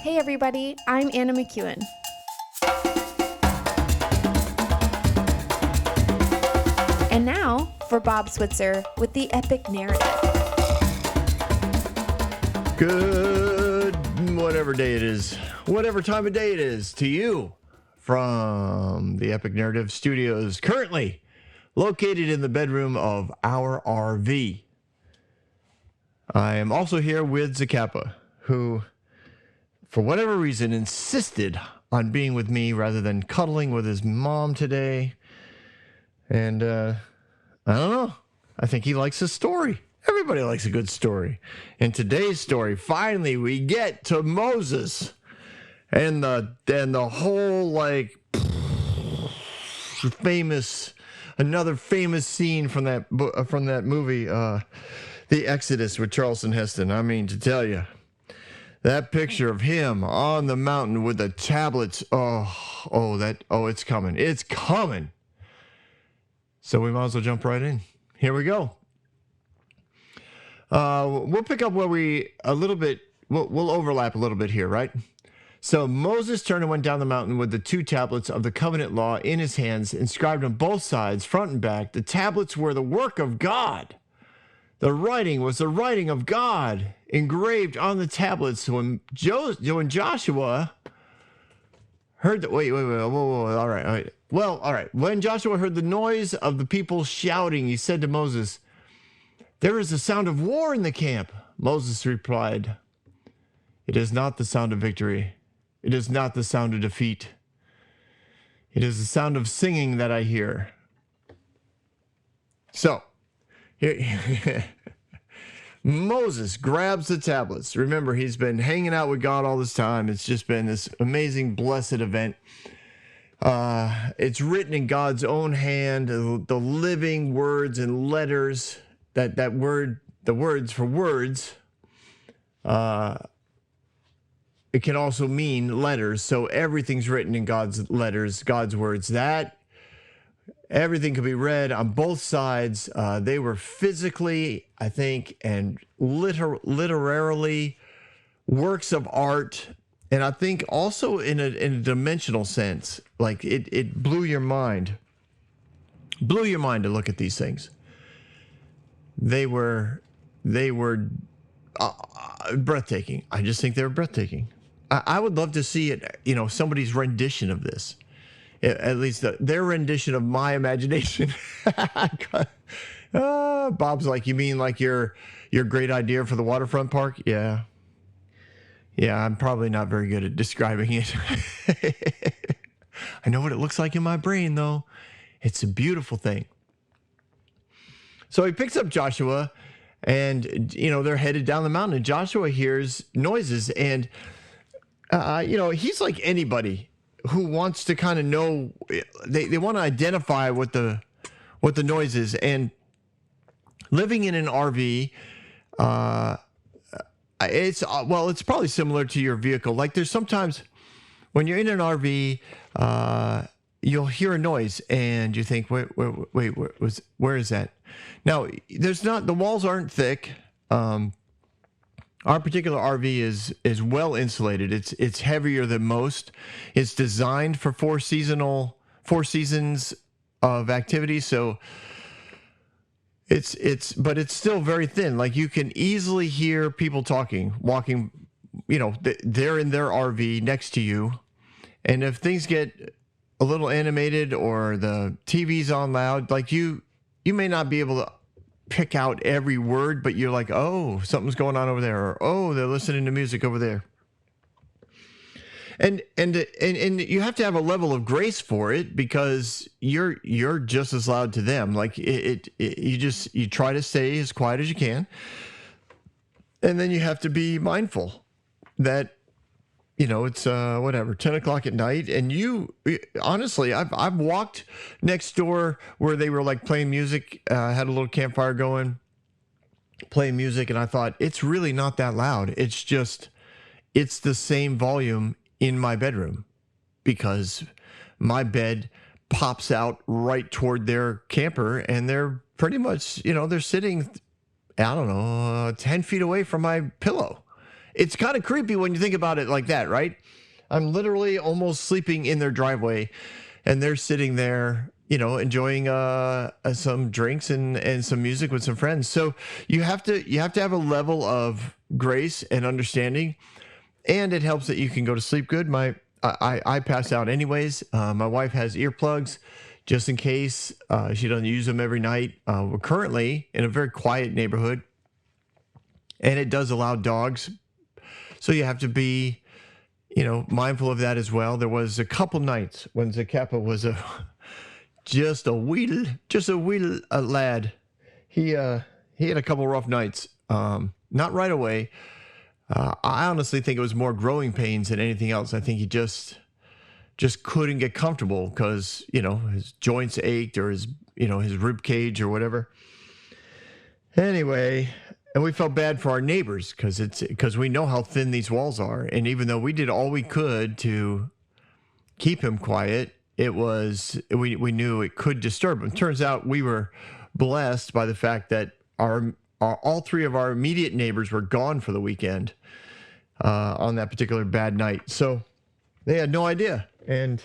Hey everybody, I'm Anna McEwen. And now for Bob Switzer with the Epic Narrative. Good whatever day it is, whatever time of day it is to you from the Epic Narrative Studios, currently located in the bedroom of our RV. I am also here with Zacapa, who, for whatever reason, insisted on being with me rather than cuddling with his mom today. And I don't know. I think he likes a story. Everybody likes a good story. In today's story, finally we get to Moses and the whole another famous scene from that movie, The Exodus with Charlton Heston. I mean, to tell you, that picture of him on the mountain with the tablets. It's coming. It's coming. So we might as well jump right in. Here we go. We'll pick up where we'll overlap a little bit here, right? So Moses turned and went down the mountain with the two tablets of the covenant law in his hands, inscribed on both sides, front and back. The tablets were the work of God. The writing was the writing of God engraved on the tablets. When Joshua heard the whoa, all right. Well, all right. When Joshua heard the noise of the people shouting, he said to Moses, "There is a sound of war in the camp." Moses replied, "It is not the sound of victory. It is not the sound of defeat. It is the sound of singing that I hear." So, here, Moses grabs the tablets. Remember, he's been hanging out with God all this time. It's just been this amazing, blessed event. It's written in God's own hand, the living words and letters. The words for words, it can also mean letters. So everything's written in God's letters, God's words. That everything could be read on both sides. They were physically, I think, and literarily works of art. And I think also in a dimensional sense, like it blew your mind. Blew your mind to look at these things. They were breathtaking. I just think they were breathtaking. I would love to see it, somebody's rendition of this. At least their rendition of my imagination. Bob's like, "You mean like your great idea for the waterfront park?" Yeah, I'm probably not very good at describing it. I know what it looks like in my brain, though. It's a beautiful thing. So he picks up Joshua, and, they're headed down the mountain, and Joshua hears noises, and, he's like anybody who wants to kind of know, they want to identify what the noise is. And living in an RV, it's probably similar to your vehicle. Like, there's sometimes when you're in an RV, you'll hear a noise and you think, wait, where is that? Now, the walls aren't thick. Our particular RV is well insulated. It's heavier than most. It's designed for four seasons of activity. So but it's still very thin. Like, you can easily hear people talking, walking, they're in their RV next to you. And if things get a little animated or the TV's on loud, like you may not be able to pick out every word, but you're like, "Oh, something's going on over there," or, "Oh, they're listening to music over there." And you have to have a level of grace for it, because you're just as loud to them. Like, you try to stay as quiet as you can, and then you have to be mindful that it's 10 o'clock at night, and honestly, I've walked next door where they were like playing music, had a little campfire going, playing music, and I thought, it's really not that loud. It's the same volume in my bedroom, because my bed pops out right toward their camper, and they're pretty much, they're sitting, I don't know, 10 feet away from my pillow. it's kind of creepy when you think about it like that, right? I'm literally almost sleeping in their driveway, and they're sitting there, enjoying some drinks and some music with some friends. So you have to have a level of grace and understanding, and it helps that you can go to sleep good. I pass out anyways. My wife has earplugs just in case. She doesn't use them every night. We're currently in a very quiet neighborhood, and it does allow dogs. So you have to be, mindful of that as well. There was a couple nights when Zacapa was just a wee lad. He had a couple rough nights. Not right away. I honestly think it was more growing pains than anything else. I think he just couldn't get comfortable because, his joints ached, or his rib cage or whatever. Anyway, and we felt bad for our neighbors because we know how thin these walls are. And even though we did all we could to keep him quiet, we knew it could disturb him. Turns out we were blessed by the fact that all three of our immediate neighbors were gone for the weekend on that particular bad night. So they had no idea. And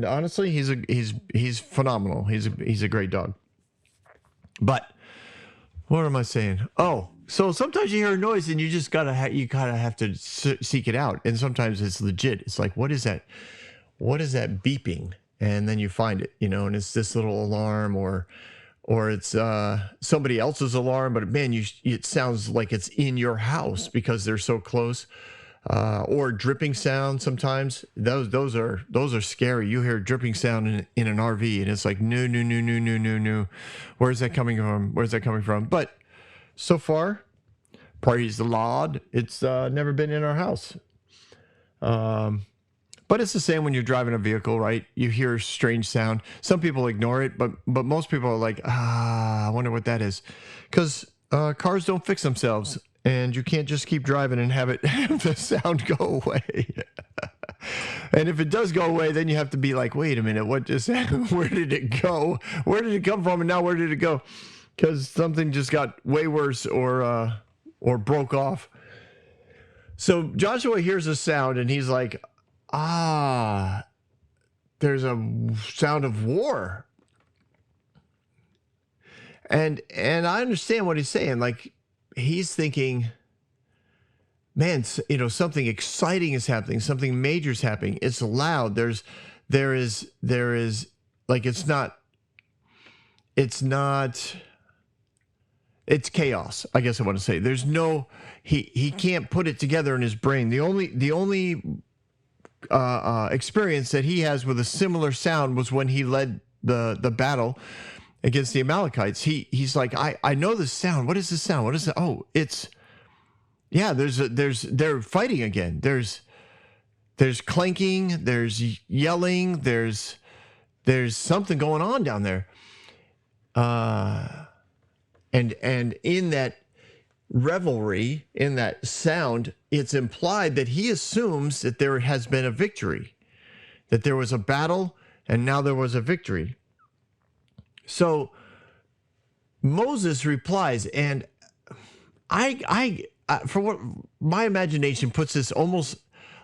honestly, he's phenomenal. He's a great dog. But what am I saying? Oh, so sometimes you hear a noise and you just you kind of have to seek it out. And sometimes it's legit. It's like, what is that? What is that beeping? And then you find it, and it's this little alarm, or it's somebody else's alarm, but man, it sounds like it's in your house because they're so close. Or dripping sound. Sometimes those are scary. You hear dripping sound in an RV, and it's like no. Where's that coming from? But so far, praise the Lord, it's never been in our house. But it's the same when you're driving a vehicle, right? You hear a strange sound. Some people ignore it, but most people are like, I wonder what that is, because cars don't fix themselves. And you can't just keep driving and have the sound go away. And if it does go away, then you have to be like, wait a minute, what just happened? Where did it go? Where did it come from? And now where did it go? Because something just got way worse or broke off. So Joshua hears a sound and he's like, there's a sound of war. And I understand what he's saying. Like, he's thinking, man, something exciting is happening. Something major is happening. It's loud. There is like, it's chaos. I guess I want to say there's no, he can't put it together in his brain. The only experience that he has with a similar sound was when he led the battle against the Amalekites. He's like, I know this sound. What is this sound? What is it? Oh, they're fighting again. There's clanking, there's yelling, there's something going on down there. And in that revelry, in that sound, it's implied that he assumes that there has been a victory, that there was a battle and now there was a victory. So Moses replies, and I for what my imagination puts this almost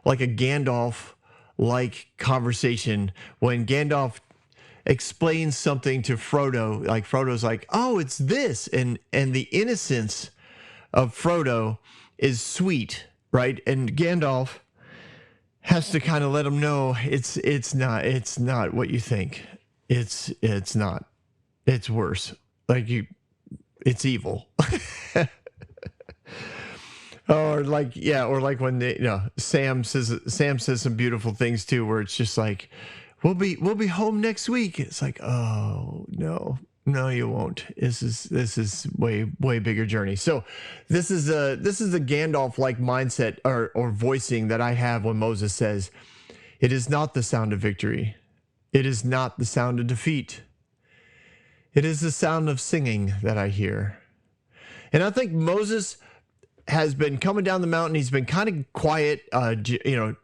like a Gandalf-like conversation when Gandalf explains something to Frodo. Like, Frodo's like, oh, it's this, and the innocence of Frodo is sweet, right? And Gandalf has to kind of let him know it's not what you think. It's not. It's worse. Like, it's evil. or like when Sam says some beautiful things too, where it's just like, we'll be home next week. It's like, oh no, you won't. This is way bigger journey. So this is a Gandalf-like mindset or voicing that I have when Moses says, it is not the sound of victory. It is not the sound of defeat. It is the sound of singing that I hear. And I think Moses has been coming down the mountain. He's been kind of quiet.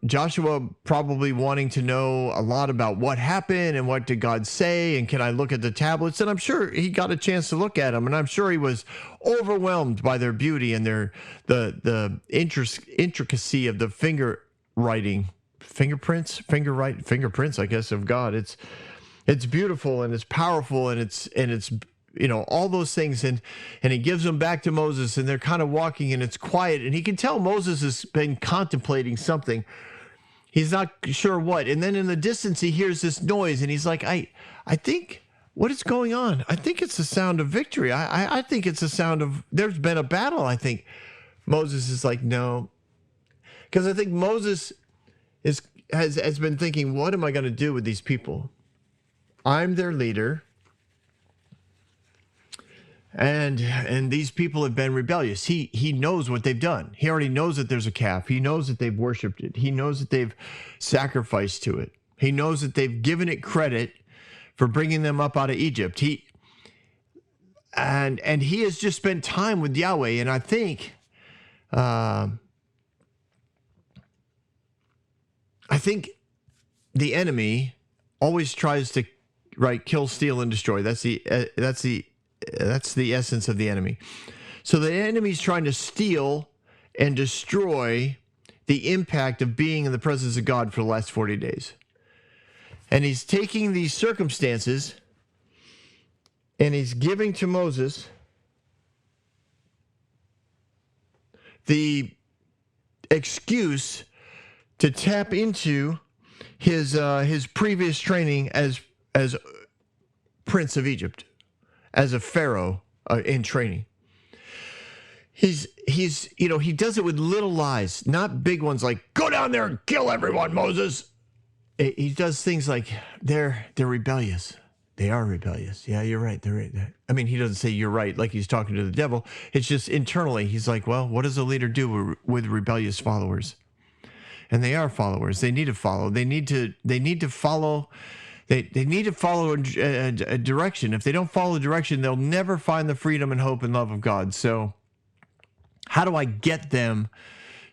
Joshua probably wanting to know a lot about what happened and what did God say, and can I look at the tablets? And I'm sure he got a chance to look at them, and I'm sure he was overwhelmed by their beauty and the intricacy of the finger fingerprints, I guess, of God. It's beautiful and it's powerful and it's all those things, and he gives them back to Moses, and they're kind of walking, and it's quiet, and he can tell Moses has been contemplating something. He's not sure what, and then in the distance he hears this noise, and he's like, I think, what is going on? I think it's the sound of victory. I think it's the sound of, there's been a battle. I think Moses is like, no, because I think Moses has been thinking, what am I going to do with these people? I'm their leader. And these people have been rebellious. He knows what they've done. He already knows that there's a calf. He knows that they've worshipped it. He knows that they've sacrificed to it. He knows that they've given it credit for bringing them up out of Egypt. And he has just spent time with Yahweh. And I think the enemy always tries to kill, steal, and destroy. That's the essence of the enemy. So the enemy's trying to steal and destroy the impact of being in the presence of God for the last 40 days. And he's taking these circumstances and he's giving to Moses the excuse to tap into his previous training as Prince of Egypt, as a Pharaoh in training. He does it with little lies, not big ones like, go down there and kill everyone, Moses. He does things like, they're rebellious. They are rebellious. Yeah, you're right. I mean, he doesn't say you're right like he's talking to the devil. It's just internally, he's like, well, what does a leader do with rebellious followers? And they are followers. They need to follow. They need to follow. They need to follow a direction. If they don't follow the direction, they'll never find the freedom and hope and love of God. So how do I get them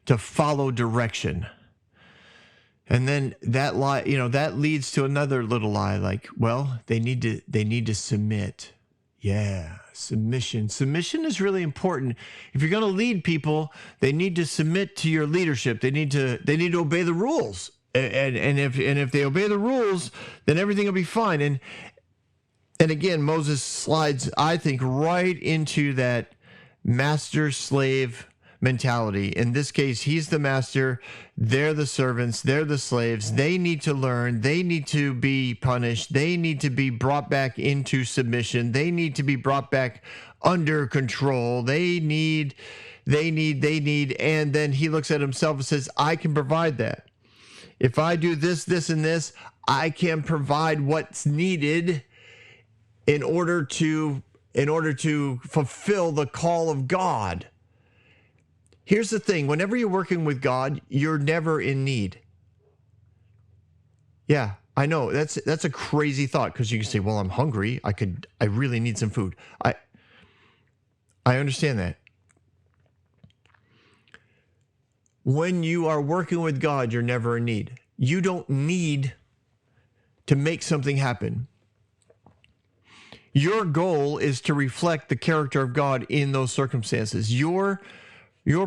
to follow direction? And then that lie, that leads to another little lie, like, well, they need to submit. Yeah, submission. Submission is really important. If you're going to lead people, they need to submit to your leadership. They need to obey the rules. And if they obey the rules, then everything will be fine. And again, Moses slides, I think, right into that master-slave mentality. In this case, he's the master, they're the servants, they're the slaves. They need to learn, they need to be punished, they need to be brought back into submission, they need to be brought back under control, they need, and then he looks at himself and says, I can provide that. If I do this, this, and this, I can provide what's needed in order to fulfill the call of God. Here's the thing. Whenever you're working with God, you're never in need. Yeah, I know. That's a crazy thought, because you can say, well, I'm hungry. I really need some food. I understand that. When you are working with God, you're never in need. You don't need to make something happen. Your goal is to reflect the character of God in those circumstances. Your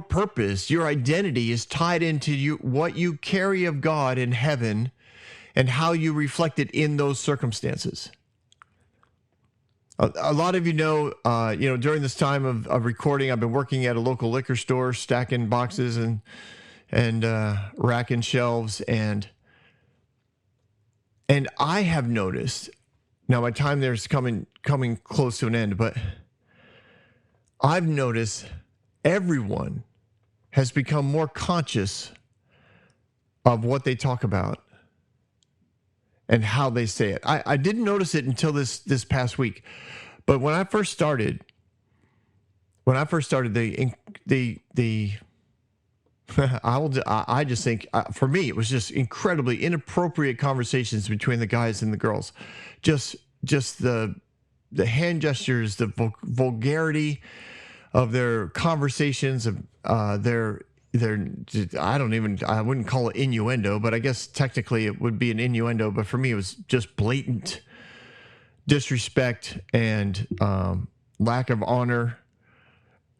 purpose, your identity is tied into what you carry of God in heaven and how you reflect it in those circumstances. A lot of during this time of recording, I've been working at a local liquor store, stacking boxes and racking shelves, and I have noticed, now my time there's coming close to an end, but I've noticed everyone has become more conscious of what they talk about and how they say it. I didn't notice it until this past week, but when I first started, I just think for me it was just incredibly inappropriate conversations between the guys and the girls, just the hand gestures, the vulgarity, of their conversations, of their I wouldn't call it innuendo, but I guess technically it would be an innuendo. But for me, it was just blatant disrespect and lack of honor,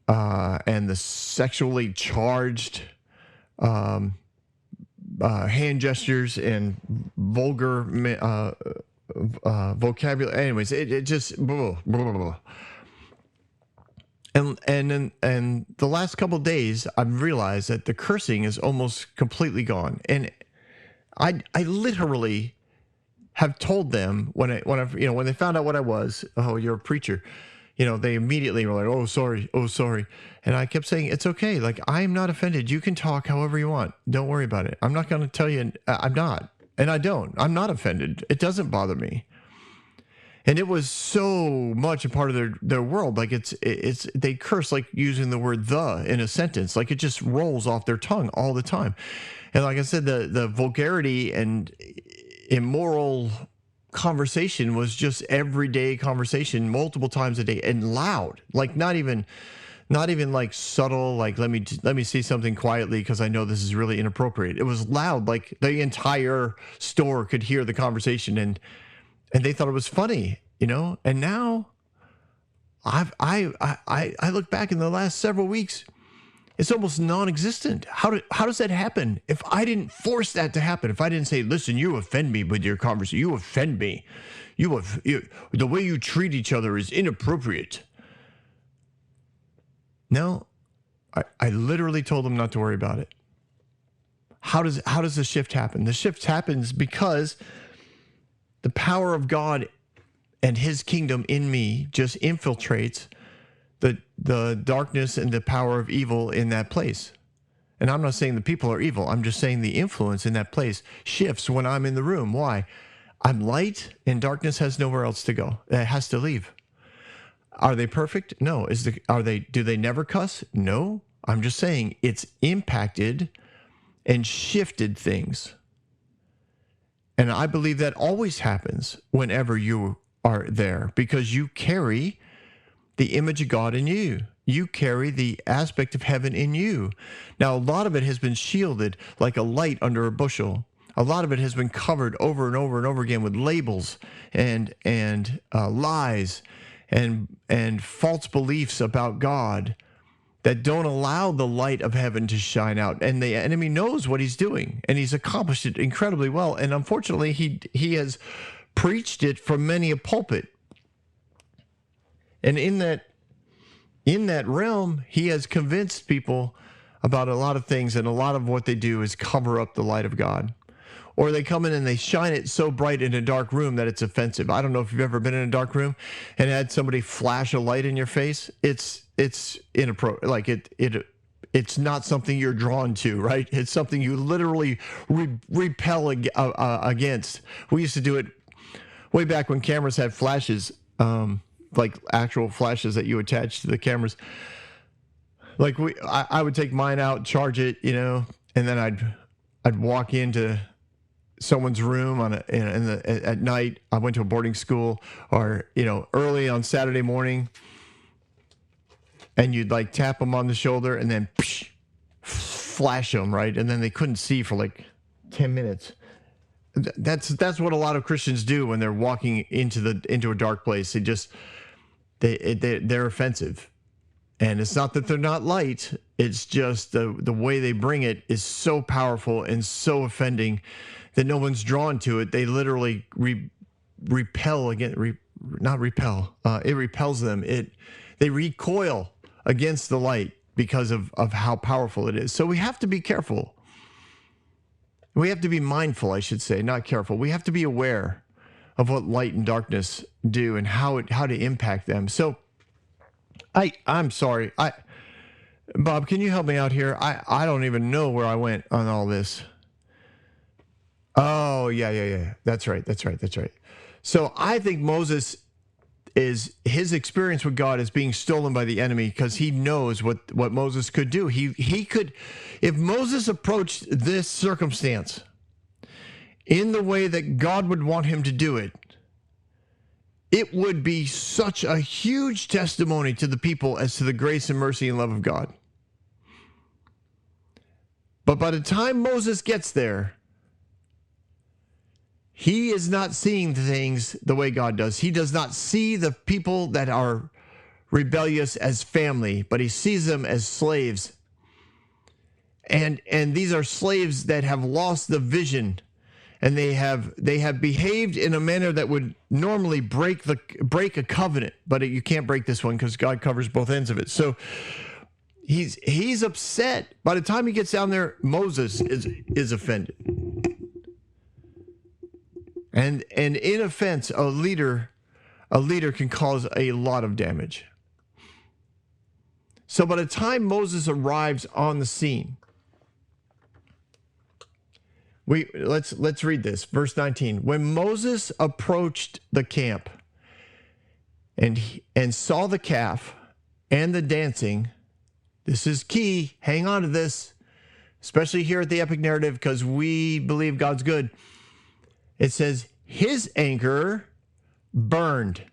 and the sexually charged hand gestures and vulgar vocabulary. Anyways, it just blah, blah, blah. And the last couple of days, I've realized that the cursing is almost completely gone. And I literally have told them when they found out what I was, oh, you're a preacher, they immediately were like, oh, sorry. And I kept saying, it's okay. Like, I'm not offended. You can talk however you want. Don't worry about it. I'm not going to tell you. I'm not. And I don't. I'm not offended. It doesn't bother me. And it was so much a part of their world. Like it's they curse like using the word "the" in a sentence. Like it just rolls off their tongue all the time. And like I said, the vulgarity and immoral conversation was just everyday conversation, multiple times a day, and loud. Like not even like subtle. Like let me say something quietly because I know this is really inappropriate. It was loud. Like the entire store could hear the conversation and they thought it was funny, And now, I look back in the last several weeks, it's almost non-existent. How does that happen? If I didn't force that to happen, if I didn't say, "Listen, you offend me with your conversation. You offend me. The way you treat each other is inappropriate." No, I literally told them not to worry about it. How does the shift happen? The shift happens because the power of God and his kingdom in me just infiltrates the darkness and the power of evil in that place. And I'm not saying the people are evil. I'm just saying the influence in that place shifts when I'm in the room. Why? I'm light and darkness has nowhere else to go. It has to leave. Are they perfect? No. Do they never cuss? No. I'm just saying it's impacted and shifted things. And I believe that always happens whenever you are there because you carry the image of God in you. You carry the aspect of heaven in you. Now, a lot of it has been shielded like a light under a bushel. A lot of it has been covered over and over and over again with labels and lies and false beliefs about God that don't allow the light of heaven to shine out. And the enemy knows what he's doing, and he's accomplished it incredibly well. And unfortunately, he has preached it from many a pulpit. And in that realm, he has convinced people about a lot of things, and a lot of what they do is cover up the light of God. Or they come in and they shine it so bright in a dark room that it's offensive. I don't know if you've ever been in a dark room and had somebody flash a light in your face. It's inappropriate. Like it's not something you're drawn to, right? It's something you literally repel against. We used to do it way back when cameras had flashes, like actual flashes that you attach to the cameras. Like I would take mine out, charge it, and then I'd walk into someone's room at night. I went to a boarding school, or early on Saturday morning, and you'd like tap them on the shoulder and then flash them, right? And then they couldn't see for like 10 minutes. That's what a lot of Christians do when they're walking into a dark place. They're offensive. And it's not that they're not light. It's just the way they bring it is so powerful and so offending that no one's drawn to it. They literally repel against, not repel. It repels them. They recoil against the light because of how powerful it is. So we have to be careful. We have to be mindful, I should say, not careful. We have to be aware of what light and darkness do and how to impact them. So I'm sorry. Bob, can you help me out here? I don't even know where I went on all this. Oh, yeah. That's right. So I think Moses his experience with God is being stolen by the enemy because he knows what Moses could do. He could, if Moses approached this circumstance in the way that God would want him to do it, it would be such a huge testimony to the people as to the grace and mercy and love of God. But by the time Moses gets there, he is not seeing things the way God does. He does not see the people that are rebellious as family, but he sees them as slaves. And these are slaves that have lost the vision, and they have behaved in a manner that would normally break a covenant, but you can't break this one because God covers both ends of it. So he's upset. By the time he gets down there, Moses is offended. And in offense, a leader can cause a lot of damage. So by the time Moses arrives on the scene, let's read this, verse 19. When Moses approached the camp and saw the calf and the dancing, this is key. Hang on to this, especially here at the Epic Narrative, because we believe God's good. It says, his anger burned,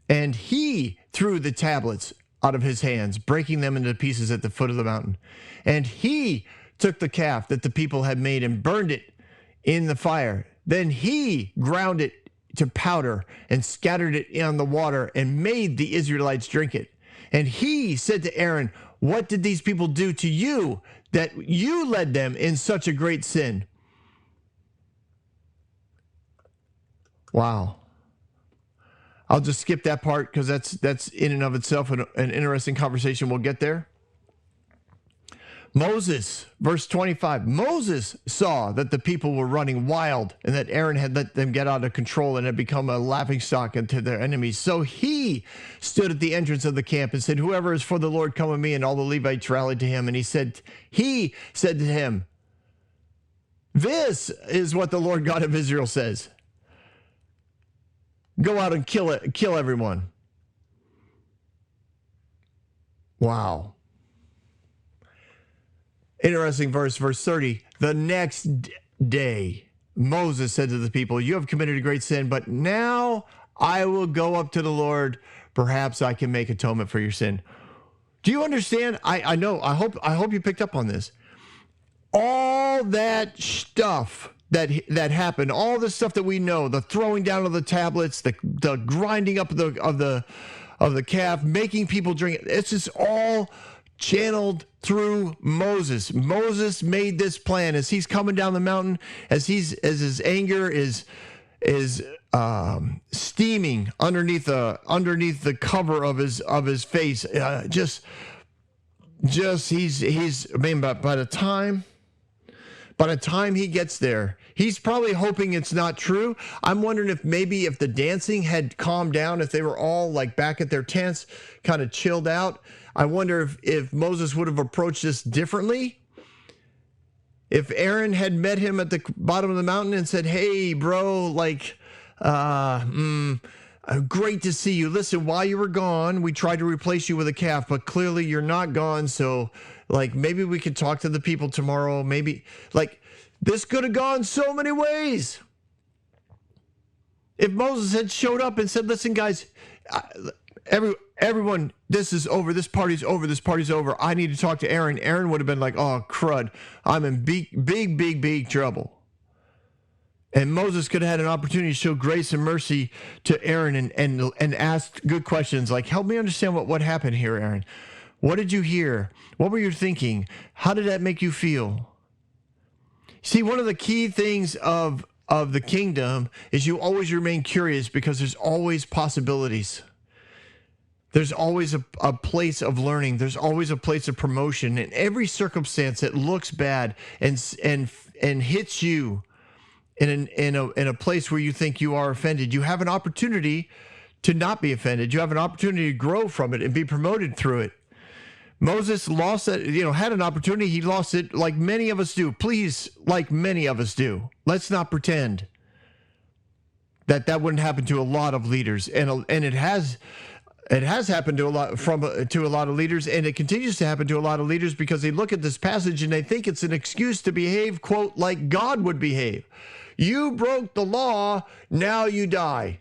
and he threw the tablets out of his hands, breaking them into pieces at the foot of the mountain. And he took the calf that the people had made and burned it in the fire. Then he ground it to powder and scattered it on the water and made the Israelites drink it. And he said to Aaron, what did these people do to you that you led them in such a great sin? Wow. I'll just skip that part because that's in and of itself an interesting conversation. We'll get there. Moses, verse 25, Moses saw that the people were running wild and that Aaron had let them get out of control and had become a laughingstock unto their enemies. So he stood at the entrance of the camp and said, whoever is for the Lord, come with me. And all the Levites rallied to him. And he said to him, this is what the Lord God of Israel says. Go out and kill everyone. Wow. Interesting verse 30. The next day, Moses said to the people, you have committed a great sin, but now I will go up to the Lord. Perhaps I can make atonement for your sin. Do you understand? I know. I hope you picked up on this. All that stuff that happened, all the stuff that we know, the throwing down of the tablets, the grinding up of the calf, making people drink it. It's just all channeled through Moses. Moses made this plan as he's coming down the mountain, as his anger is steaming underneath the cover of his face. Just he's. I mean, by the time he gets there, he's probably hoping it's not true. I'm wondering if the dancing had calmed down, if they were all like back at their tents, kind of chilled out. I wonder if Moses would have approached this differently. If Aaron had met him at the bottom of the mountain and said, hey, bro, like, great to see you. Listen, while you were gone, we tried to replace you with a calf, but clearly you're not gone. So, like, maybe we could talk to the people tomorrow. Maybe, like, this could have gone so many ways. If Moses had showed up and said, listen, guys, everyone, this is over. This party's over. This party's over. I need to talk to Aaron. Aaron would have been like, oh, crud. I'm in big trouble. And Moses could have had an opportunity to show grace and mercy to Aaron and ask good questions like, help me understand what happened here, Aaron. What did you hear? What were you thinking? How did that make you feel? See, one of the key things of the kingdom is you always remain curious because there's always possibilities. There's always a place of learning. There's always a place of promotion. In every circumstance that looks bad and hits you in a place where you think you are offended, you have an opportunity to not be offended. You have an opportunity to grow from it and be promoted through it. Moses lost it, had an opportunity. He lost it like many of us do. Please, like many of us do. Let's not pretend that wouldn't happen to a lot of leaders. And it has happened to a lot of leaders, and it continues to happen to a lot of leaders because they look at this passage and they think it's an excuse to behave, quote, like God would behave. You broke the law, now you die.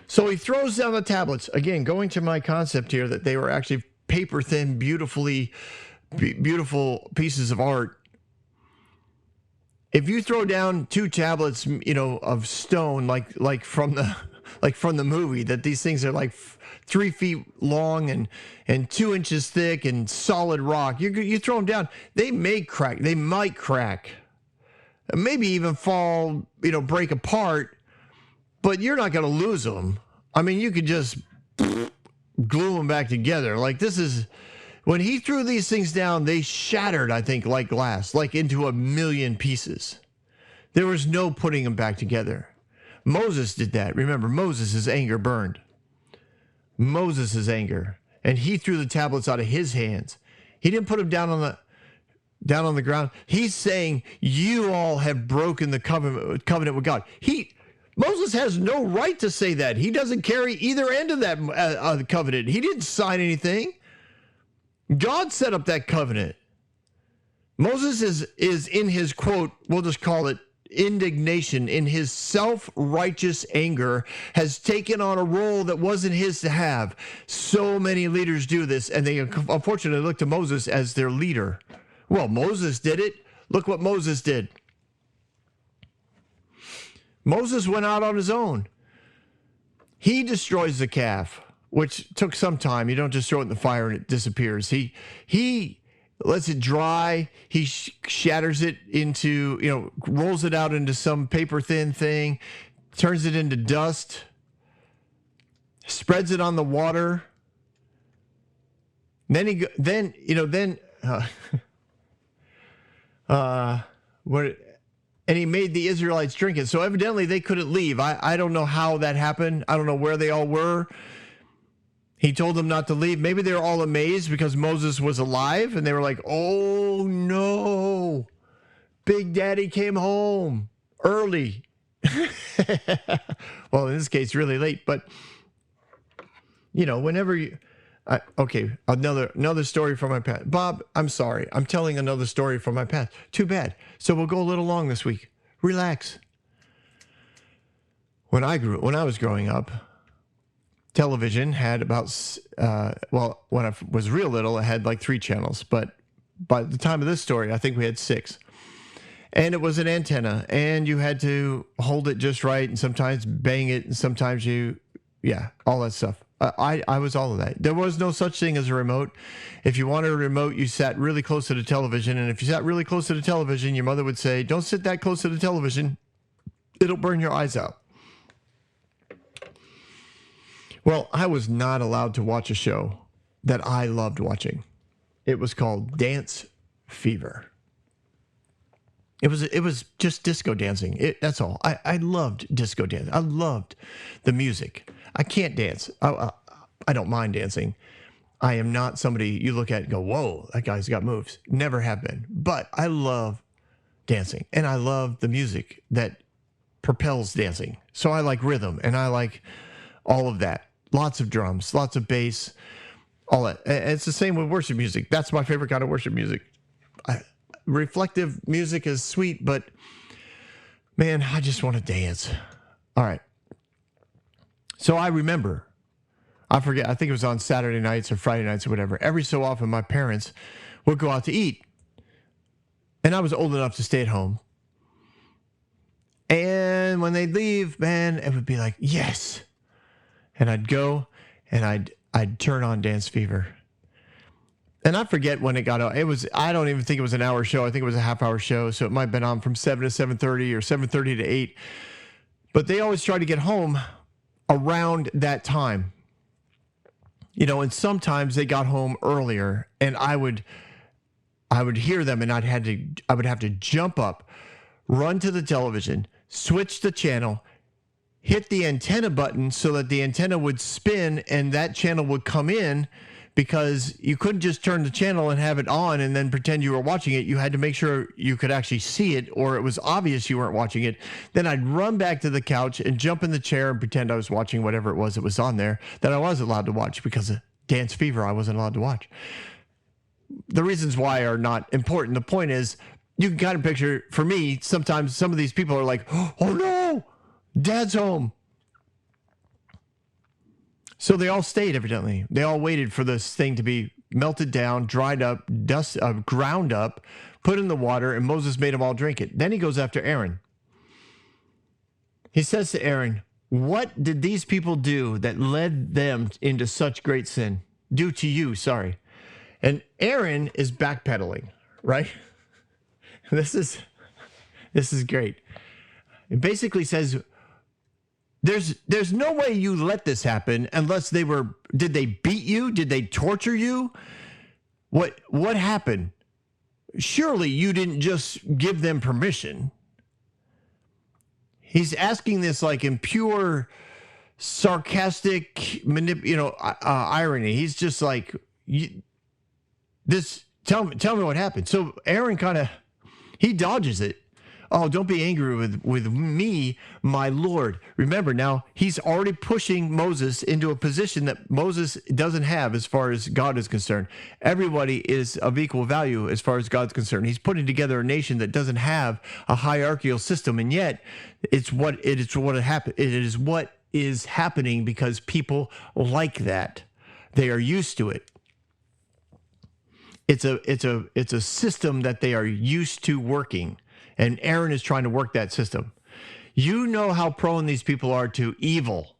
So he throws down the tablets. Again, going to my concept here that they were actually paper thin, beautiful pieces of art. If you throw down 2 tablets, of stone, like from the movie, that these things are like 3 feet long and 2 inches thick and solid rock, you throw them down, they may crack. They might crack, maybe even fall, break apart. But you're not going to lose them. I mean, you could just glue them back together. Like this is. When he threw these things down, they shattered, I think, like glass, like into a million pieces. There was no putting them back together. Moses did that. Remember, Moses' anger burned. Moses' anger. And he threw the tablets out of his hands. He didn't put them down on the ground. He's saying, you all have broken the covenant with God. Moses has no right to say that. He doesn't carry either end of that covenant. He didn't sign anything. God set up that covenant. Moses is in his, quote, we'll just call it indignation, in his self-righteous anger, has taken on a role that wasn't his to have. So many leaders do this, and they unfortunately look to Moses as their leader. Well, Moses did it. Look what Moses did. Moses went out on his own. He destroys the calf, which took some time. You don't just throw it in the fire and it disappears. He lets it dry. He shatters it into, rolls it out into some paper thin thing, turns it into dust, spreads it on the water. And he made the Israelites drink it. So evidently they couldn't leave. I don't know how that happened. I don't know where they all were. He told them not to leave. Maybe they were all amazed because Moses was alive and they were like, oh no, Big Daddy came home early. Well, in this case, really late. But, whenever you... okay, another story from my past. Bob, I'm sorry. I'm telling another story from my past. Too bad. So we'll go a little long this week. Relax. When I was growing up, television had about, when I was real little, it had like 3 channels. But by the time of this story, I think we had 6. And it was an antenna. And you had to hold it just right and sometimes bang it. And sometimes all that stuff. I was all of that. There was no such thing as a remote. If you wanted a remote, you sat really close to the television. And if you sat really close to the television, your mother would say, don't sit that close to the television. It'll burn your eyes out. Well, I was not allowed to watch a show that I loved watching. It was called Dance Fever. It was just disco dancing. That's all. I loved disco dancing. I loved the music. I can't dance. I don't mind dancing. I am not somebody you look at and go, whoa, that guy's got moves. Never have been. But I love dancing. And I love the music that propels dancing. So I like rhythm. And I like all of that. Lots of drums. Lots of bass. All that. And it's the same with worship music. That's my favorite kind of worship music. Reflective music is sweet, but man, I just want to dance. All right. So I remember, I forget, I think it was on Saturday nights or Friday nights or whatever. Every so often, my parents would go out to eat. And I was old enough to stay at home. And when they'd leave, man, it would be like, yes. And I'd go and I'd turn on Dance Fever. And I forget when it got on. I don't even think it was an hour show. I think it was a half-hour show. So it might have been on from 7 to 7:30 or 7:30 to 8. But they always try to get home around that time. And sometimes they got home earlier. And I would hear them and I would have to jump up, run to the television, switch the channel, hit the antenna button so that the antenna would spin and that channel would come in. Because you couldn't just turn the channel and have it on and then pretend you were watching it. You had to make sure you could actually see it or it was obvious you weren't watching it. Then I'd run back to the couch and jump in the chair and pretend I was watching whatever it was that was on there that I was allowed to watch because of Dance Fever I wasn't allowed to watch. The reasons why are not important. The point is you can kind of picture, for me, sometimes some of these people are like, oh no, Dad's home. So they all stayed, evidently. They all waited for this thing to be melted down, dried up, ground up, put in the water, and Moses made them all drink it. Then he goes after Aaron. He says to Aaron, what did these people do that led them into such great sin? Do to you, sorry. And Aaron is backpedaling, right? This is great. It basically says, there's no way you let this happen unless did they beat you? Did they torture you? What happened? Surely you didn't just give them permission. He's asking this like in pure sarcastic irony. He's just like, tell me what happened. So Aaron he dodges it. Oh, don't be angry with me, my Lord. Remember, now he's already pushing Moses into a position that Moses doesn't have as far as God is concerned. Everybody is of equal value as far as God's concerned. He's putting together a nation that doesn't have a hierarchical system, and yet it is what is happening because people like that. They are used to it. It's a system that they are used to working. And Aaron is trying to work that system. You know how prone these people are to evil.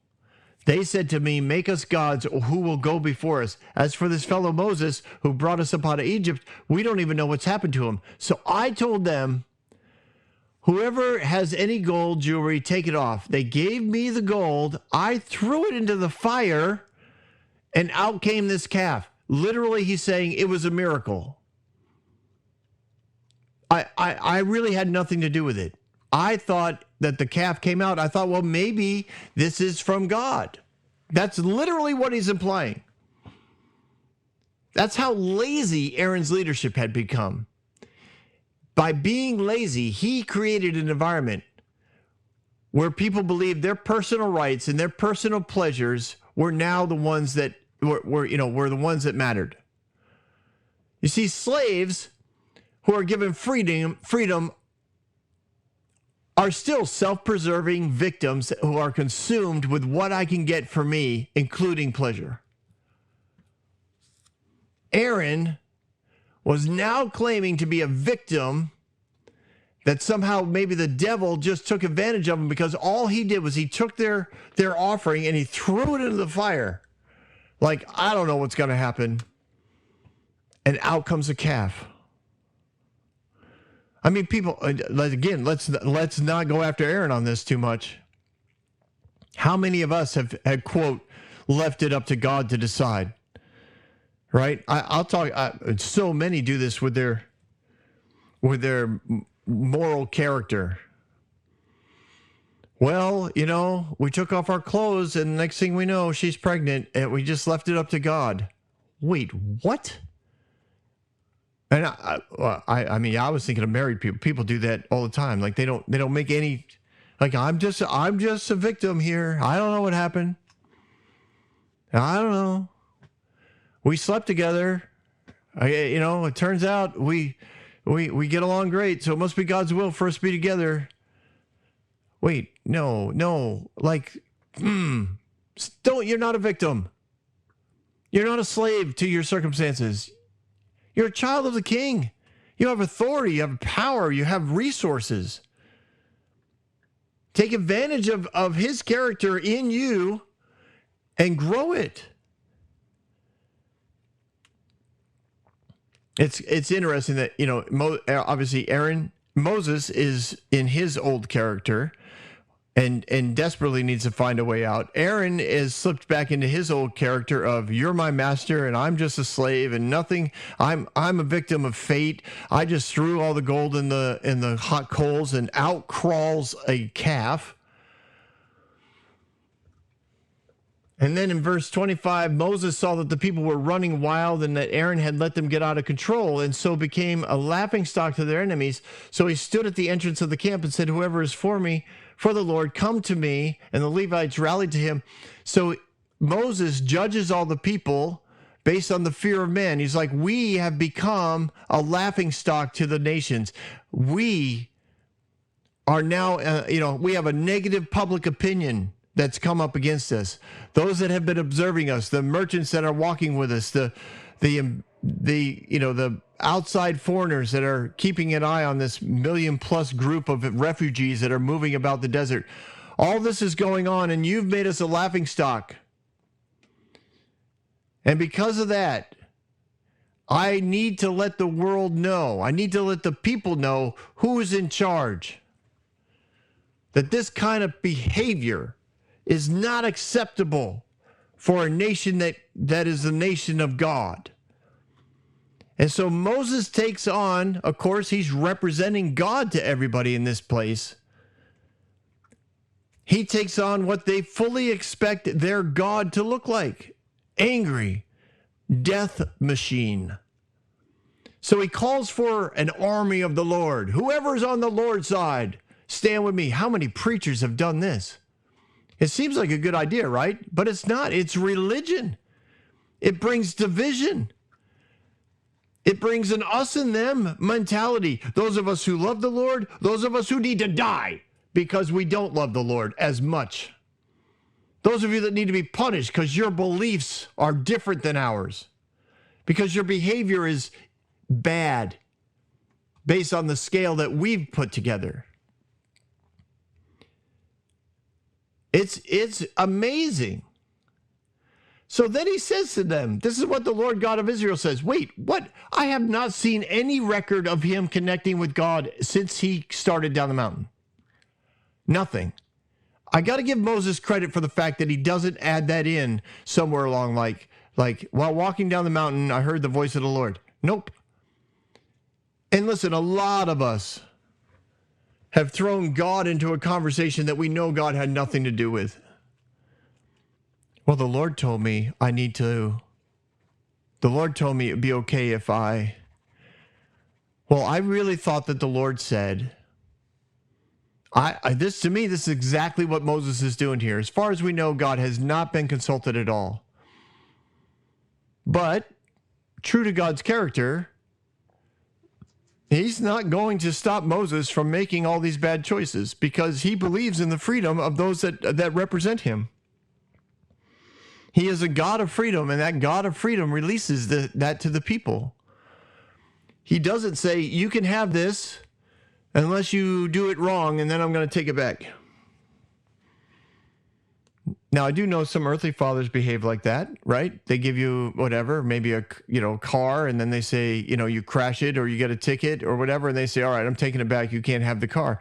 They said to me, make us gods who will go before us. As for this fellow Moses who brought us up out of Egypt, we don't even know what's happened to him. So I told them, whoever has any gold jewelry, take it off. They gave me the gold. I threw it into the fire, and out came this calf. Literally, he's saying it was a miracle. I really had nothing to do with it. I thought that the calf came out. I thought, well, maybe this is from God. That's literally what he's implying. That's how lazy Aaron's leadership had become. By being lazy, he created an environment where people believed their personal rights and their personal pleasures were now the ones that were the ones that mattered. You see, slaves who are given freedom are still self-preserving victims who are consumed with what I can get for me, including pleasure. Aaron was now claiming to be a victim that somehow maybe the devil just took advantage of him because all he did was he took their offering and he threw it into the fire. Like, I don't know what's going to happen. And out comes a calf. I mean, people, again, let's not go after Aaron on this too much. How many of us have quote, left it up to God to decide? Right? I'll talk. So many do this with their moral character. Well, we took off our clothes and the next thing we know, she's pregnant and we just left it up to God. Wait, what? And I mean, I was thinking of married people. People do that all the time. Like they don't make any, like I'm just a victim here. I don't know what happened. I don't know. We slept together. It turns out we get along great. So it must be God's will for us to be together. Wait, no. Like, you're not a victim. You're not a slave to your circumstances. You're a child of the King. You have authority, you have power, you have resources. Take advantage of his character in you and grow it. It's interesting that, obviously Moses is in his old character and desperately needs to find a way out. Aaron is slipped back into his old character of you're my master and I'm just a slave and nothing. I'm a victim of fate. I just threw all the gold in the hot coals and out crawls a calf. And then in verse 25, Moses saw that the people were running wild and that Aaron had let them get out of control and so became a laughingstock to their enemies. So he stood at the entrance of the camp and said, whoever is for the Lord, come to me. And the Levites rallied to him. So Moses judges all the people based on the fear of man. He's like, we have become a laughingstock to the nations. We are now, we have a negative public opinion that's come up against us, those that have been observing us, the merchants that are walking with us, the outside foreigners that are keeping an eye on this 1 million+ group of refugees that are moving about the desert. All this is going on, and you've made us a laughingstock. And because of that, I need to let the world know, I need to let the people know who is in charge. That this kind of behavior is not acceptable for a nation that is the nation of God. And so Moses takes on, of course, he's representing God to everybody in this place. He takes on what they fully expect their God to look like. Angry, death machine. So he calls for an army of the Lord. Whoever's on the Lord's side, stand with me. How many preachers have done this? It seems like a good idea, right? But it's not. It's religion. It brings division. It brings an us and them mentality. Those of us who love the Lord, those of us who need to die because we don't love the Lord as much. Those of you that need to be punished because your beliefs are different than ours, because your behavior is bad based on the scale that we've put together. It's amazing. So then he says to them, this is what the Lord God of Israel says. Wait, what? I have not seen any record of him connecting with God since he started down the mountain. Nothing. I got to give Moses credit for the fact that he doesn't add that in somewhere along like while walking down the mountain, I heard the voice of the Lord. Nope. And listen, a lot of us have thrown God into a conversation that we know God had nothing to do with. Well, the Lord told me it'd be okay if I really thought that the Lord said, this is exactly what Moses is doing here. As far as we know, God has not been consulted at all. But true to God's character, he's not going to stop Moses from making all these bad choices because he believes in the freedom of those that represent him. He is a God of freedom, and that God of freedom releases that to the people. He doesn't say, you can have this unless you do it wrong, and then I'm going to take it back. Now, I do know some earthly fathers behave like that, right? They give you whatever, maybe a car, and then they say, you crash it or you get a ticket or whatever, and they say, all right, I'm taking it back. You can't have the car.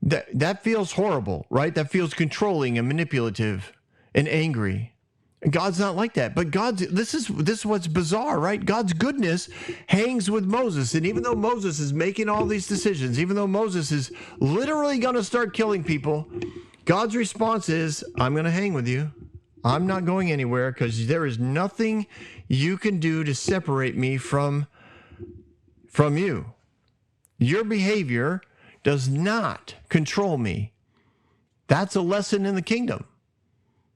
That feels horrible, right? That feels controlling and manipulative and angry. And God's not like that. But this is what's bizarre, right? God's goodness hangs with Moses. And even though Moses is making all these decisions, even though Moses is literally going to start killing people, God's response is, I'm going to hang with you. I'm not going anywhere because there is nothing you can do to separate me from you. Your behavior does not control me. That's a lesson in the kingdom.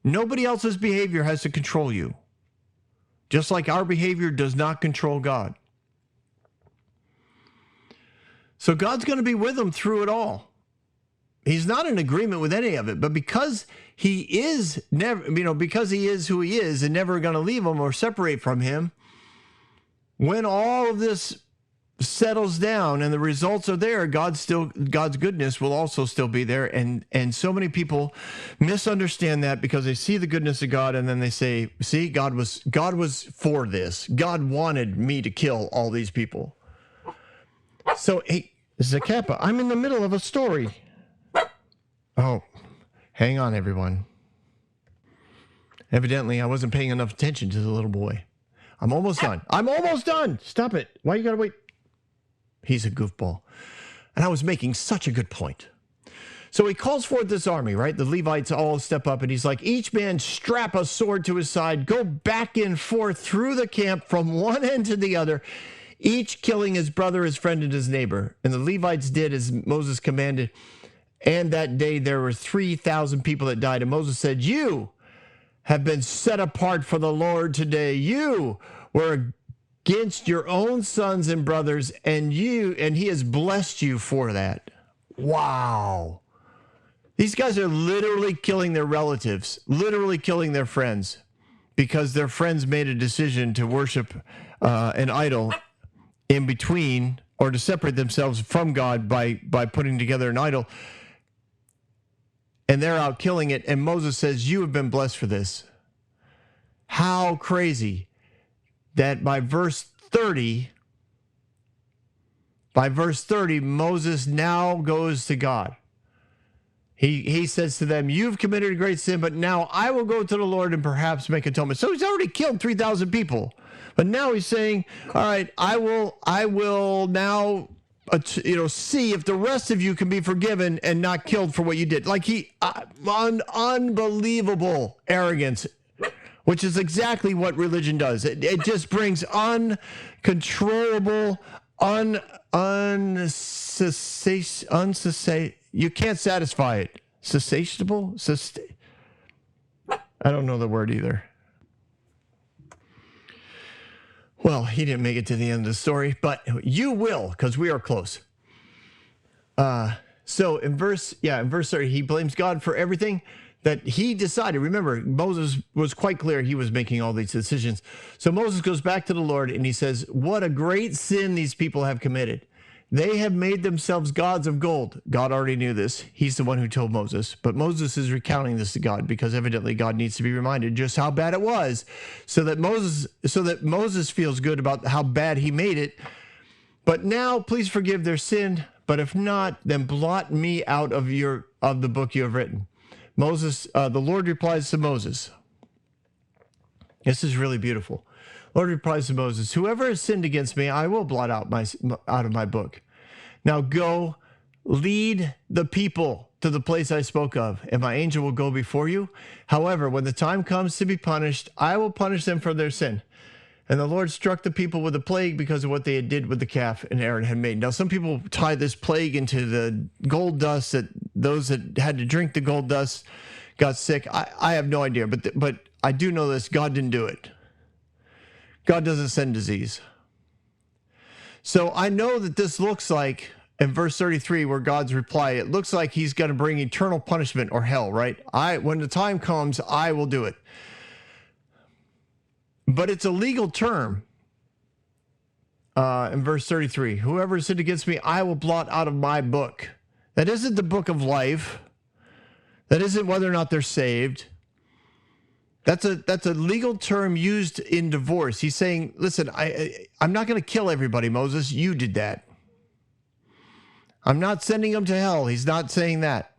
Nobody else's behavior has to control you, just like our behavior does not control God. So God's going to be with them through it all. He's not in agreement with any of it, but because he is because he is who he is and never going to leave them or separate from him, when all of this settles down and the results are there, God's goodness will also still be there. And so many people misunderstand that because they see the goodness of God and then they say, see, God was for this. God wanted me to kill all these people. So, hey, Zacapa, I'm in the middle of a story. Oh, hang on, everyone. Evidently, I wasn't paying enough attention to the little boy. I'm almost done. Stop it. Why you gotta wait? He's a goofball. And I was making such a good point. So he calls forth this army, right? The Levites all step up and he's like, each man strap a sword to his side, go back and forth through the camp from one end to the other, each killing his brother, his friend, and his neighbor. And the Levites did as Moses commanded. And that day there were 3,000 people that died. And Moses said, you have been set apart for the Lord today. You were against your own sons and brothers, and he has blessed you for that. Wow. These guys are literally killing their relatives, literally killing their friends, because their friends made a decision to worship an idol in between, or to separate themselves from God by putting together an idol. And they're out killing it. And Moses says, you have been blessed for this. How crazy that by verse 30, Moses now goes to God. He says to them, you've committed a great sin, but now I will go to the Lord and perhaps make atonement. So he's already killed 3,000 people. But now he's saying, all right, I will now, see if the rest of you can be forgiven and not killed for what you did. Like unbelievable arrogance, which is exactly what religion does. It just brings uncontrollable, you can't satisfy it. Satiable? I don't know the word either. Well, he didn't make it to the end of the story, but you will, because we are close. So in verse 30, he blames God for everything that he decided. Remember, Moses was quite clear he was making all these decisions. So Moses goes back to the Lord and he says, what a great sin these people have committed. They have made themselves gods of gold. God already knew this. He's the one who told Moses. But Moses is recounting this to God because evidently God needs to be reminded just how bad it was so that Moses feels good about how bad he made it. But now please forgive their sin. But if not, then blot me out of the book you have written. Moses, the Lord replies to Moses. This is really beautiful. Lord replies to Moses, whoever has sinned against me, I will blot out of my book. Now go, lead the people to the place I spoke of, and my angel will go before you. However, when the time comes to be punished, I will punish them for their sin. And the Lord struck the people with a plague because of what they did with the calf and Aaron had made. Now, some people tie this plague into the gold dust, that those that had to drink the gold dust got sick. I have no idea, but I do know this. God didn't do it. God doesn't send disease. So I know that this looks like, in verse 33, where God's reply, it looks like he's going to bring eternal punishment or hell, right? When the time comes, I will do it. But it's a legal term. In verse 33, whoever sinned against me, I will blot out of my book. That isn't the book of life. That isn't whether or not they're saved. That's a legal term used in divorce. He's saying, listen, I'm not going to kill everybody, Moses. You did that. I'm not sending them to hell. He's not saying that.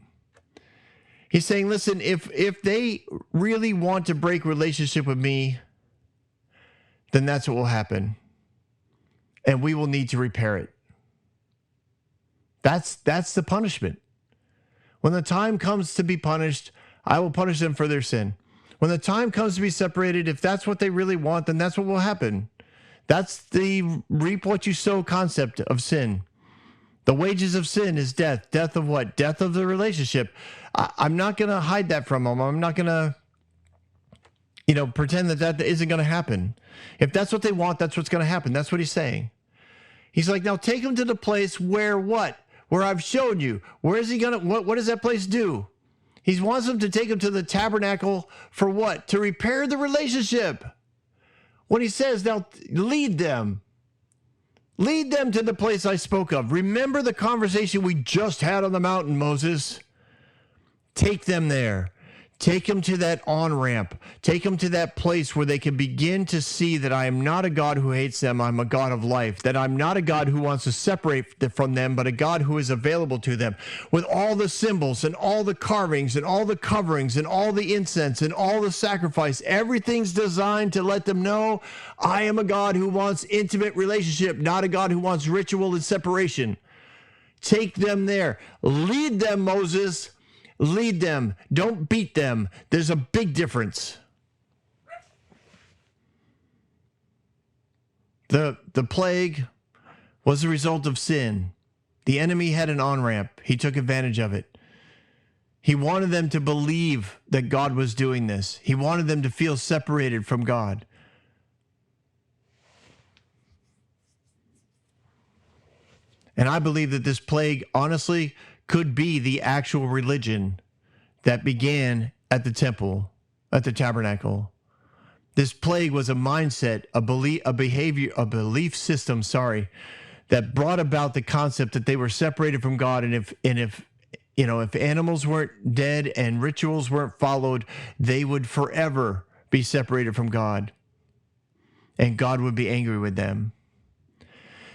He's saying, listen, if they really want to break relationship with me, then that's what will happen. And we will need to repair it. That's the punishment. When the time comes to be punished, I will punish them for their sin. When the time comes to be separated, if that's what they really want, then that's what will happen. That's the reap what you sow concept of sin. The wages of sin is death. Death of what? Death of the relationship. I'm not going to hide that from them. I'm not going to, pretend that isn't going to happen. If that's what they want, that's what's going to happen. That's what he's saying. He's like, now take them to the place where what? Where I've shown you. Where is he going to, what does that place do? He wants them to take them to the tabernacle for what? To repair the relationship. When he says, now lead them. Lead them to the place I spoke of. Remember the conversation we just had on the mountain, Moses. Take them there. Take them to that on-ramp. Take them to that place where they can begin to see that I am not a God who hates them. I'm a God of life. That I'm not a God who wants to separate from them, but a God who is available to them. With all the symbols and all the carvings and all the coverings and all the incense and all the sacrifice. Everything's designed to let them know I am a God who wants intimate relationship, not a God who wants ritual and separation. Take them there. Lead them, Moses. Lead them. Don't beat them. There's a big difference. The plague was the result of sin. The enemy had an on-ramp. He took advantage of it. He wanted them to believe that God was doing this. He wanted them to feel separated from God. And I believe that this plague, honestly, could be the actual religion that began at the temple, at the tabernacle. This plague was a mindset, a belief system, that brought about the concept that they were separated from God. And if animals weren't dead and rituals weren't followed, they would forever be separated from God. And God would be angry with them.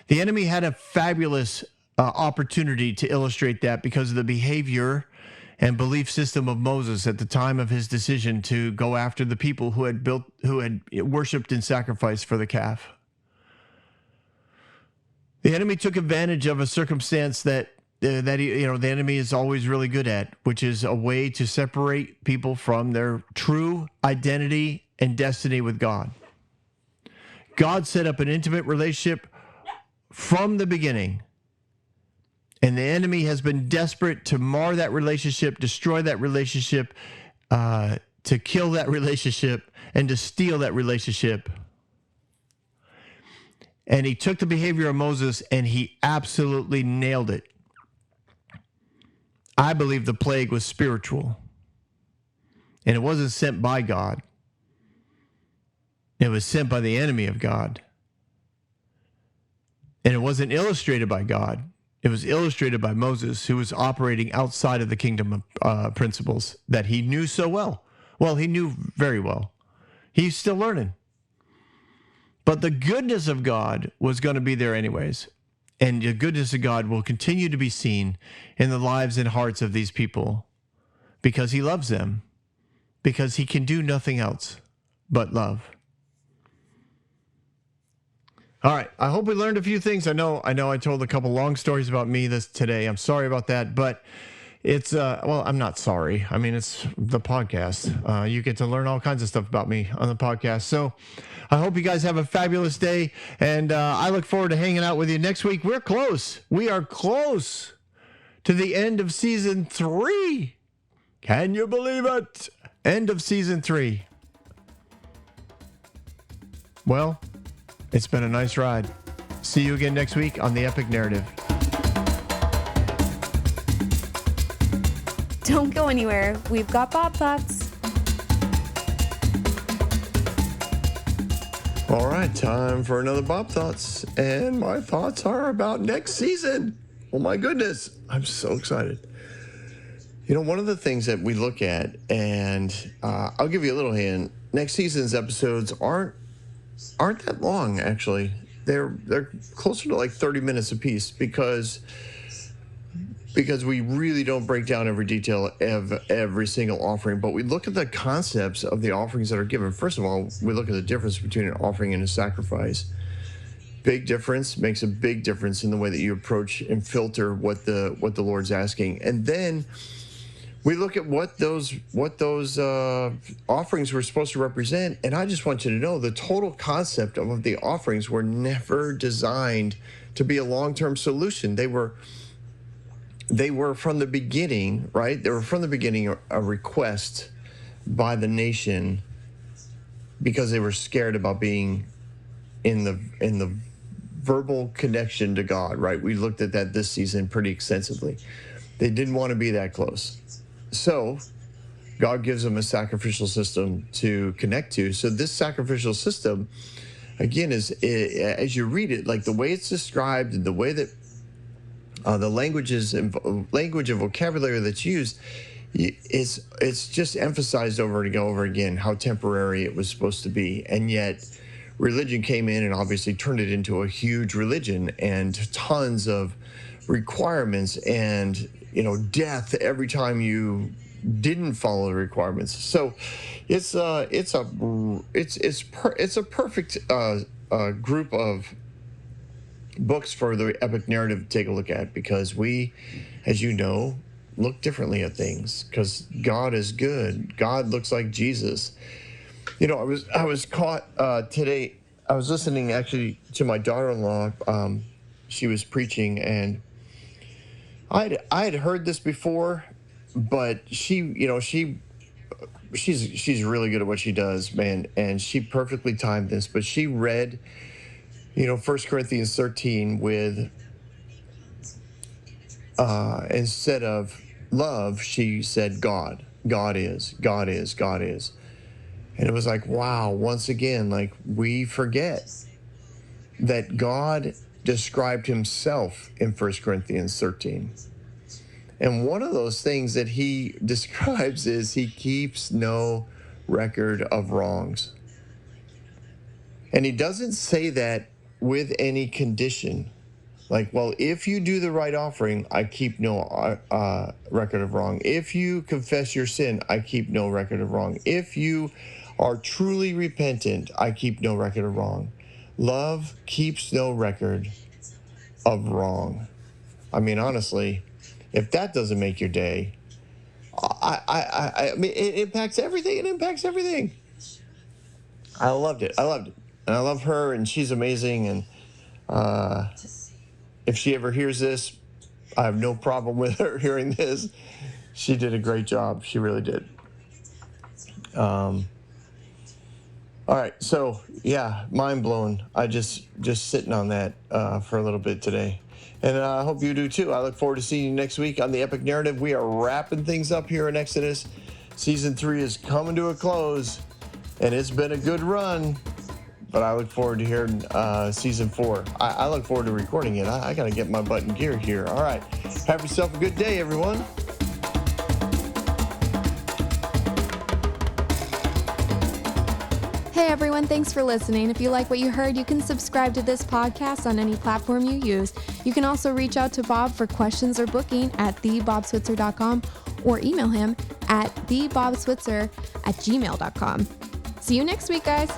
The enemy had a fabulous opportunity to illustrate that because of the behavior and belief system of Moses at the time of his decision to go after the people who had worshipped and sacrificed for the calf. The enemy took advantage of a circumstance that the enemy is always really good at, which is a way to separate people from their true identity and destiny with God. God set up an intimate relationship from the beginning. And the enemy has been desperate to mar that relationship, destroy that relationship, to kill that relationship, and to steal that relationship. And he took the behavior of Moses and he absolutely nailed it. I believe the plague was spiritual. And it wasn't sent by God. It was sent by the enemy of God. And it wasn't illustrated by God. It was illustrated by Moses, who was operating outside of the kingdom of principles that he knew so well. Well, he knew very well. He's still learning. But the goodness of God was going to be there anyways. And the goodness of God will continue to be seen in the lives and hearts of these people because he loves them, because he can do nothing else but love. All right, I hope we learned a few things. I know I told a couple long stories about me today. I'm sorry about that, but it's, I'm not sorry. I mean, it's the podcast. You get to learn all kinds of stuff about me on the podcast. So I hope you guys have a fabulous day, and I look forward to hanging out with you next week. We're close. We are close to the end of season 3. Can you believe it? End of season 3. Well, it's been a nice ride. See you again next week on The Epic Narrative. Don't go anywhere. We've got Bob Thoughts. All right, time for another Bob Thoughts. And my thoughts are about next season. Oh my goodness. I'm so excited. You know, one of the things that we look at, and I'll give you a little hint, next season's episodes aren't that long, actually. They're closer to like 30 minutes apiece because we really don't break down every detail of every single offering, but we look at the concepts of the offerings that are given. First of all, we look at the difference between an offering and a sacrifice. Big difference, makes a big difference in the way that you approach and filter what the Lord's asking. And then we look at what those offerings were supposed to represent. And I just want you to know the total concept of the offerings were never designed to be a long-term solution. They were from the beginning, right? They were from the beginning a request by the nation because they were scared about being in the verbal connection to God, right? We looked at that this season pretty extensively. They didn't want to be that close. So God gives them a sacrificial system to connect to. So this sacrificial system, again, is as you read it, like the way it's described and the way that the language and vocabulary that's used, it's just emphasized over and over again how temporary it was supposed to be. And yet religion came in and obviously turned it into a huge religion and tons of requirements and, death every time you didn't follow the requirements. So it's a perfect group of books for the Epic Narrative to take a look at, because we, as you know, look differently at things because God is good. God looks like Jesus. I was caught today. I was listening actually to my daughter-in-law. She was preaching, and I had heard this before, but she's really good at what she does, man, and she perfectly timed this. But she read 1 Corinthians 13 with, instead of love, she said God. God is, God is, God is. And it was like, wow, once again, like we forget that God described himself in 1 Corinthians 13. And one of those things that he describes is he keeps no record of wrongs. And he doesn't say that with any condition. Like, well, if you do the right offering, I keep no record of wrong. If you confess your sin, I keep no record of wrong. If you are truly repentant, I keep no record of wrong. Love keeps no record of wrong. I mean, honestly, if that doesn't make your day, I mean, it impacts everything. It impacts everything. I loved it. I loved it. And I love her, and she's amazing. And if she ever hears this, I have no problem with her hearing this. She did a great job. She really did. All right, so yeah, mind blown. I just sitting on that for a little bit today, and I hope you do too. I look forward to seeing you next week on the Epic Narrative. We are wrapping things up here in Exodus. Season 3 is coming to a close, and it's been a good run. But I look forward to hearing Season 4. I look forward to recording it. I got to get my butt in gear here. All right, have yourself a good day, everyone. Hey everyone, thanks for listening. If you like what you heard, you can subscribe to this podcast on any platform you use. You can also reach out to Bob for questions or booking at thebobswitzer.com or email him at thebobswitzer@gmail.com. See you next week, guys.